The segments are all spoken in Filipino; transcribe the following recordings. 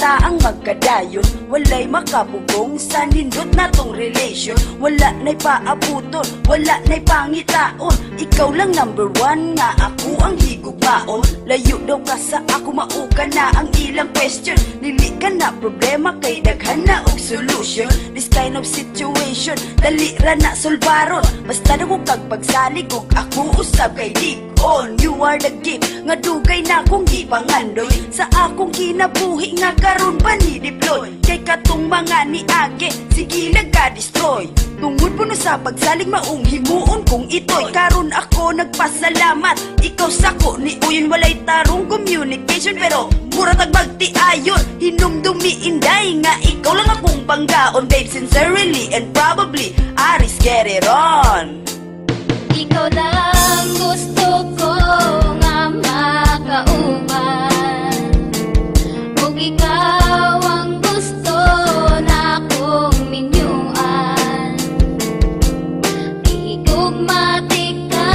ta ang magkadayon. Walay makapugong sa nindot na tong relation. Wala na'y paabuton, wala na'y pangitaon. Ikaw lang number one nga ako ang higugmaon. Layo daw ka sa ako, mauka na ang ilang question. Dili ka na problema kay daghan na og solution. This kind of situation dali ra na solbaron. Basta daw kag pagsalig ug ako usab kay dig on. You are the gift nga dugay na kong gipangandoy sa akong kinabuhi nga karon pa ni deploy. Kay katong mga niage sige nagka-destroy. Tungod po no sa pagsalig maong himuon kong itoy. Karon ako nagpasalamat, ikaw sako ni uyon. Walay tarong communication pero mura tagbagti ayon. Hinumdumi inday nga ikaw lang akong panggaon. Babe, sincerely and probably Aris, get it on. Ikaw lang gusto ko nga makauban, ug ikaw ang gusto na akong minyuan. Igugmatik ka,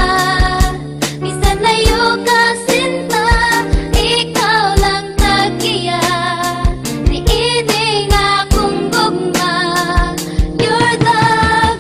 bisan layo ka sinta, ikaw lang tagiya, niining akong gugma. You're the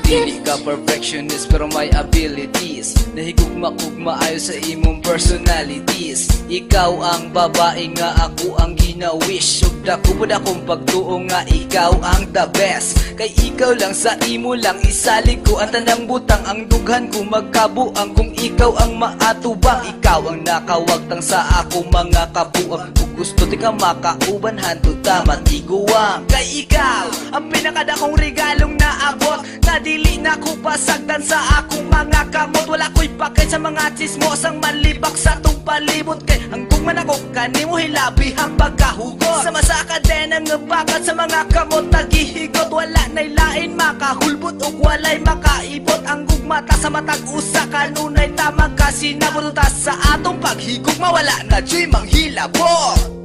Dili ka perfectionist pero may abilities. Nahigugma-ugma ayo sa imong personalities. Ikaw ang babae nga ako ang gina-wish. Ug dako pod akong pagtuo nga ikaw ang the best. Kay ikaw lang sa imo lang isalig ko ang tanang butang. Ang dughan ko magkabuang kung ikaw ang maatubang. Ikaw ang nakawagtang sa ako mga kabuang. Kung gusto di ka makauban hantud tamat iguang. Kay ikaw ang pinakadakong regalong naabot, na dili na ko pasagdan sa akong mga kamot. Wala ko'y pakay sa mga chismos ang malibak sa tong palibot. Kay hanggang man ako kanimo hilabi ang pagkahugot. Sama sa kadena nga bakat sa mga kamot nagihigot. Wala na'y lain makahulbot o walay makaibot. Ang gugmata sa matag usa kanunay tamang kasinabot. Sa atong paghigugma wala na dyo'y manghilabot.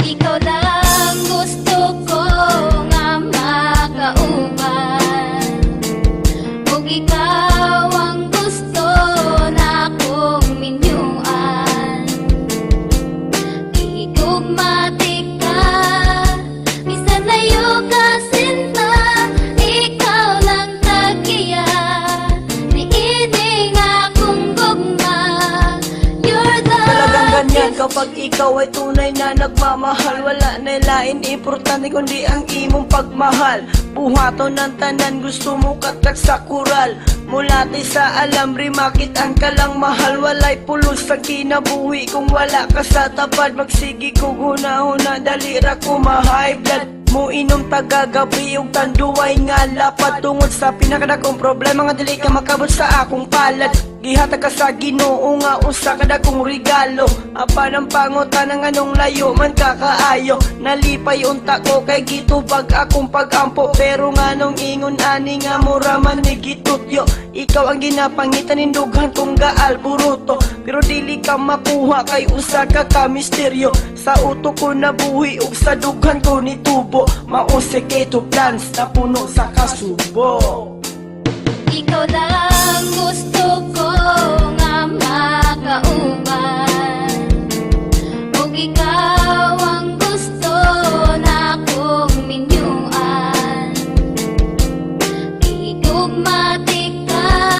Ikaw lang gusto ko nga makauban, ug ikaw ang gusto na akong minyuan. Igugmatik ka, bisan layo ka sinta, ikaw lang tagiya, niining akong gugma. You're the Talagang ganyan kapag ikaw ay tunay na nagmamahal. Wala na lain importante kundi ang imong pagmahal. Buhaton ng tanan gusto mo katak sa kural. Mulati sa alamri makit ang kalang mahal. Walay pulos sa kinabuhi kung wala ka sa tapad. Magsigi ko huna-huna dalira ko ma-high blood. Mo inom tagagabi ug tanduay nga lapad. Tungod sa pinakadakong problema nga dili ka makabot sa akong palad. Gihatag ka sa Ginoo nga usa ka dakong regalo. Apan ang pangutan ng anong layo man kakaayo. Nalipay unta ko kay gitubag akong pagampo. Pero nganong ingon ani nga mura man ni gitutyo. Ikaw ang ginapangitan nindughan kong gaal buruto. Pero dili ka makuha kay usa ka misteryo. Sa utok ko nabuhi ug sa dughan ko ni tubo. Mause kay to plans na puno sa kasubo. Ikaw lang gusto ko nga makauban, ug ikaw ang gusto na akong minyuan. Igugmatik